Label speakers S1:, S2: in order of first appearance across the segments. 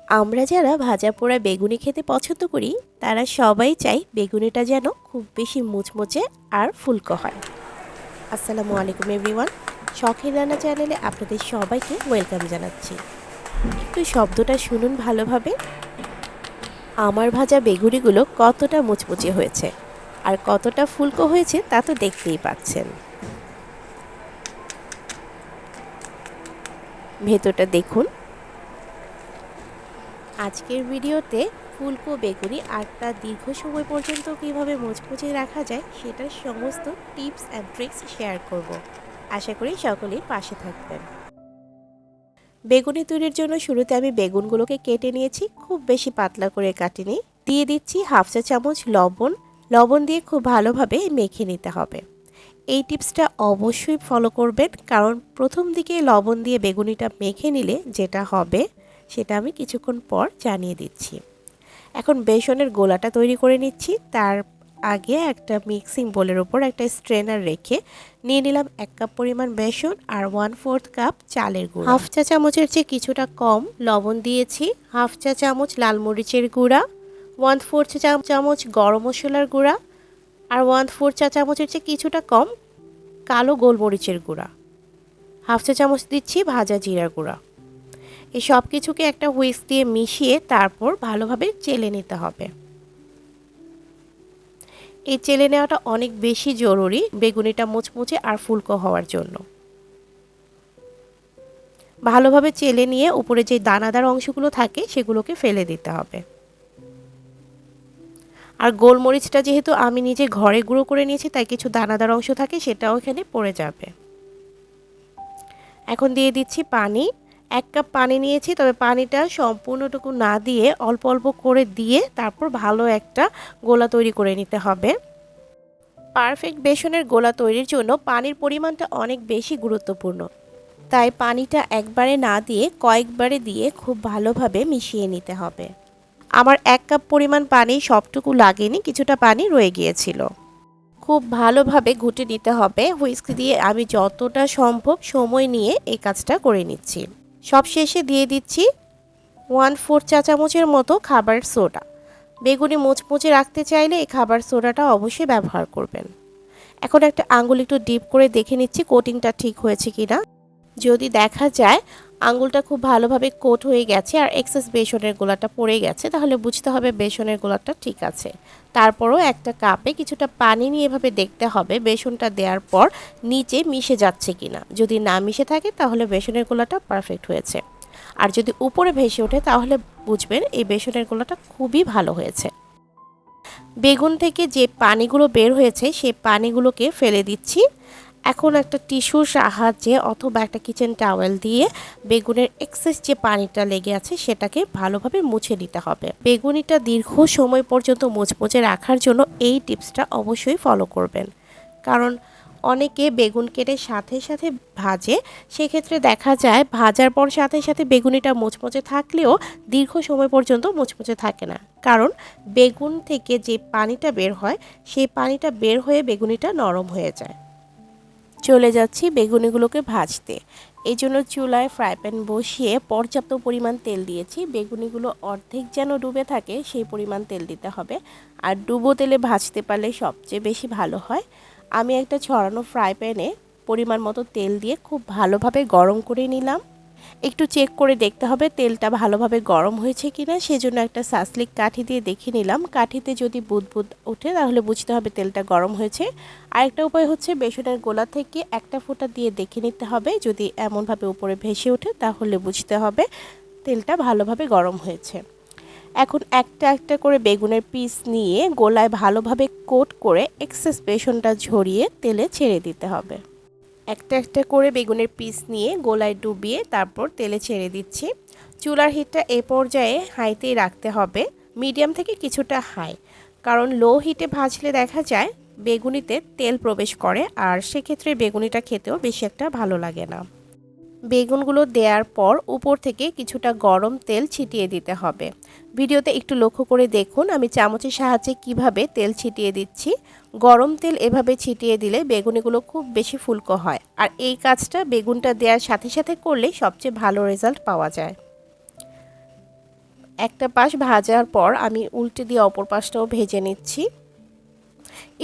S1: আমরা যারা ভাজা পোড়া বেগুনি খেতে পছন্দ করি তারা সবাই চাই বেগুনিটা যেন খুব বেশি মুচমুচে আর ফুলকো হয়। আসসালামু আলাইকুম এভরিওয়ান, শখের রান্না চ্যানেলে আপনাদের সবাইকে ওয়েলকাম জানাচ্ছি। একটু শব্দটা শুনুন ভালোভাবে। আমার ভাজা বেগুনিগুলো কতটা মুচমুচে হয়েছে আর কতটা ফুলকো হয়েছে তা তো দেখতেই পাচ্ছেন। ভেতরটা দেখুন। আজকের ভিডিওতে ফুলকো বেগুনি আরটা দীর্ঘ সময় পর্যন্ত কীভাবে মুচমুচে রাখা যায় সেটার সমস্ত টিপস অ্যান্ড ট্রিক্স শেয়ার করব। আশা করি সকলেই পাশে থাকবেন। বেগুনি তৈরির জন্য শুরুতে আমি বেগুনগুলোকে কেটে নিয়েছি, খুব বেশি পাতলা করে কাটিনি। দিয়ে দিচ্ছি হাফ চা চামচ লবণ দিয়ে খুব ভালোভাবে মেখে নিতে হবে। এই টিপসটা অবশ্যই ফলো করবেন, কারণ প্রথম দিকে লবণ দিয়ে বেগুনিটা মেখে নিলে যেটা হবে সেটা আমি কিছুক্ষণ পর জানিয়ে দিচ্ছি। এখন বেসনের গোলাটা তৈরি করে নিচ্ছি। তার আগে একটা মিক্সিং বোলের ওপর একটা স্ট্রেনার রেখে নিয়ে নিলাম 1 কাপ পরিমাণ বেসন আর 1/4 কাপ চালের গুঁড়া। হাফ চা চামচের চেয়ে কিছুটা কম লবণ দিয়েছি, হাফ চা চামচ লাল মরিচের গুঁড়া, 1/4 চা চামচ গরম মশলার গুঁড়া আর 1/4 চা চামচের চেয়ে কিছুটা কম কালো গোলমরিচের গুঁড়া, হাফ চা চামচ দিচ্ছি ভাজা জিরার গুঁড়া। এই সব কিছুকে একটা হুইস্ক দিয়ে মিশিয়ে তারপর ভালোভাবে চেলে নিতে হবে। এই চেলে নেওয়াটা অনেক বেশি জরুরি বেগুনিটা মুচমুচে আর ফুলকো হওয়ার জন্য। ভালোভাবে চেলে নিয়ে উপরে যে দানাদার অংশগুলো থাকে সেগুলোকে ফেলে দিতে হবে। আর গোলমরিচটা যেহেতু আমি নিজে ঘরে গুঁড়ো করে নিয়েছি তাই কিছু দানাদার অংশ থাকে, সেটাও এখানে পড়ে যাবে। এখন দিয়ে দিচ্ছি পানি। 1 কাপ পানি নিয়েছি, তবে পানিটা সম্পূর্ণটুকু না দিয়ে অল্প অল্প করে দিয়ে তারপর ভালো একটা গোলা তৈরি করে নিতে হবে। পারফেক্ট বেসনের গোলা তৈরির জন্য পানির পরিমাণটা অনেক বেশি গুরুত্বপূর্ণ, তাই পানিটা একবারে না দিয়ে কয়েকবারে দিয়ে খুব ভালোভাবে মিশিয়ে নিতে হবে। আমার 1 কাপ পরিমাণ পানি সবটুকু লাগেনি, কিছুটা পানি রয়ে গিয়েছিল। খুব ভালোভাবে ঘুটে নিতে হবে। হুইস্ক দিয়ে আমি যতটা সম্ভব সময় নিয়ে এই কাজটা করে নিচ্ছি। সবশেষে দিয়ে দিচ্ছি 1/4 চা চামচের মতো খাবার সোডা। বেগুনি মুচমুচে রাখতে চাইলে এই খাবার সোডাটা অবশ্যই ব্যবহার করবেন। এখন একটা আঙ্গুল একটু ডিপ করে দেখে নিচ্ছি কোটিংটা ঠিক হয়েছে কিনা। যদি দেখা যায় আঙ্গুলটা খুব ভালোভাবে কোট হয়ে গেছে আর এক্সেস বেসনের গোলাটা পড়ে গেছে, তাহলে বুঝতে হবে বেসনের গোলাটা ঠিক আছে। তারপরও একটা কাপে কিছুটা পানি নিয়ে এভাবে দেখতে হবে বেসনটা দেওয়ার পর নিচে মিশে যাচ্ছে কিনা। যদি না মিশে থাকে তাহলে বেসনের গোলাটা পারফেক্ট হয়েছে, আর যদি উপরে ভেসে ওঠে তাহলে বুঝবেন এই বেসনের গোলাটা খুবই ভালো হয়েছে। বেগুন থেকে যে পানিগুলো বের হয়েছে সেই পানিগুলোকে ফেলে দিচ্ছি। এখন একটা টিস্যুর সাহায্যে অথবা একটা কিচেন টাওয়েল দিয়ে বেগুনের এক্সেস যে পানিটা লেগে আছে সেটাকে ভালোভাবে মুছে নিতে হবে। বেগুনিটা দীর্ঘ সময় পর্যন্ত মুচমুচে রাখার জন্য এই টিপসটা অবশ্যই ফলো করবেন, কারণ অনেকে বেগুন কেটে সাথে সাথে ভাজে, সেক্ষেত্রে দেখা যায় ভাজার পর সাথে সাথে বেগুনিটা মুচমুচে থাকলেও দীর্ঘ সময় পর্যন্ত মুচমুচে থাকে না, কারণ বেগুন থেকে যে পানিটা বের হয় সেই পানিটা বের হয়ে বেগুনিটা নরম হয়ে যায়। চলে যাচ্ছি বেগুনিগুলোকে ভাজতে। এই জন্য চুলায় ফ্রাই প্যান বসিয়ে পর্যাপ্ত পরিমাণ তেল দিয়েছি। বেগুনিগুলো অর্ধেক যেন ডুবে থাকে সেই পরিমাণ তেল দিতে হবে, আর ডুবো তেলে ভাজতে পারলে সবচেয়ে বেশি ভালো হয়। আমি একটা ছড়ানো ফ্রাই প্যানে পরিমাণ মতো তেল দিয়ে খুব ভালোভাবে গরম করে নিলাম। একটু চেক করে দেখতে হবে তেলটা ভালোভাবে গরম হয়েছে কিনা, সেজন্য একটা সাসলিক কাঠি দিয়ে দেখে নিলাম। কাঠিতে যদি বুদবুদ ওঠে তাহলে বুঝতে হবে তেলটা গরম হয়েছে। আরেকটা উপায় হচ্ছে বেসনের গোলা থেকে একটা ফোঁটা দিয়ে দেখে নিতে হবে, যদি এমনভাবে উপরে ভেসে ওঠে তাহলে বুঝতে হবে তেলটা ভালোভাবে গরম হয়েছে। এখন একটা একটা করে বেগুনের পিস নিয়ে গোলায় ভালোভাবে কোট করে এক্সেস বেসনটা ঝরিয়ে তেলে ছেড়ে দিতে হবে। একটা একটা করে বেগুনের পিস নিয়ে গোলায় ডুবিয়ে তারপর তেলে ছেড়ে দিচ্ছি। চুলার হিটটা এ পর্যায়ে হাইতেই রাখতে হবে, মিডিয়াম থেকে কিছুটা হাই, কারণ লো হিটে ভাজলে দেখা যায় বেগুনিতে তেল প্রবেশ করে আর সেক্ষেত্রে বেগুনিটা খেতেও বেশি একটা ভালো লাগে না। বেগুনগুলো দেওয়ার পর উপর থেকে কিছুটা গরম তেল ছিটিয়ে দিতে হবে। ভিডিওতে একটু লক্ষ্য করে দেখুন আমি চামচের সাহায্যে কিভাবে তেল ছিটিয়ে দিচ্ছি। গরম তেল এভাবে ছিটিয়ে দিলে বেগুনিগুলো খুব বেশি ফুলকো হয়, আর এই কাজটা বেগুনটা দেওয়ার সাথে সাথে করলে সবচেয়ে ভালো রেজাল্ট পাওয়া যায়। একটা পাশ ভাজার পর আমি উল্টে দিয়ে অপর পাশটাও ভেজে নিচ্ছি।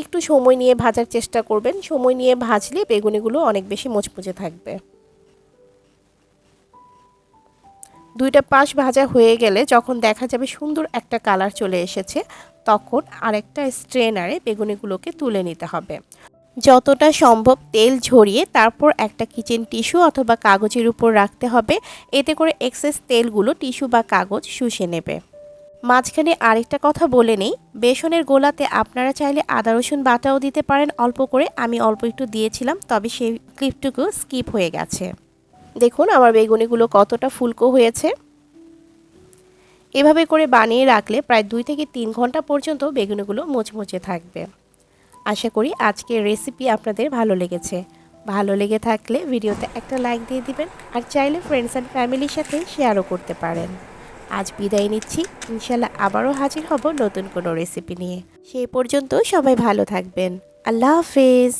S1: একটু সময় নিয়ে ভাজার চেষ্টা করবেন, সময় নিয়ে ভাজলে বেগুনিগুলো অনেক বেশি মুচমুচে থাকবে। দুইটা পাশ ভাজা হয়ে গেলে যখন দেখা যাবে সুন্দর একটা কালার চলে এসেছে, তখন আরেকটা স্ট্রেনারে বেগুনিগুলোকে তুলে নিতে হবে। যতটা সম্ভব তেল ঝরিয়ে তারপর একটা কিচেন টিস্যু অথবা কাগজের উপর রাখতে হবে, এতে করে এক্সেস তেলগুলো টিস্যু বা কাগজ শুষে নেবে। মাঝখানে আরেকটা কথা বলে নেই, বেসনের গোলাতে আপনারা চাইলে আদা রসুন বাটাও দিতে পারেন অল্প করে, আমি অল্প একটু দিয়েছিলাম, তবে সেই ক্লিপটুকু স্কিপ হয়ে গেছে। দেখুন আমার বেগুনিগুলো কতটা ফুলকো হয়েছে। এভাবে করে বানিয়ে রাখলে প্রায় 2 থেকে 3 ঘন্টা পর্যন্ত বেগুনিগুলো মুচমুচে থাকবে। আশা করি আজকের রেসিপি আপনাদের ভালো লেগেছে। ভালো লেগে থাকলে ভিডিওতে একটা লাইক দিয়ে দিবেন, আর চাইলে ফ্রেন্ডস অ্যান্ড ফ্যামিলির সাথে শেয়ারও করতে পারেন। আজ বিদায় নিচ্ছি, ইনশাল্লাহ আবারও হাজির হব নতুন কোনো রেসিপি নিয়ে। সেই পর্যন্ত সবাই ভালো থাকবেন। আল্লাহ হাফেজ।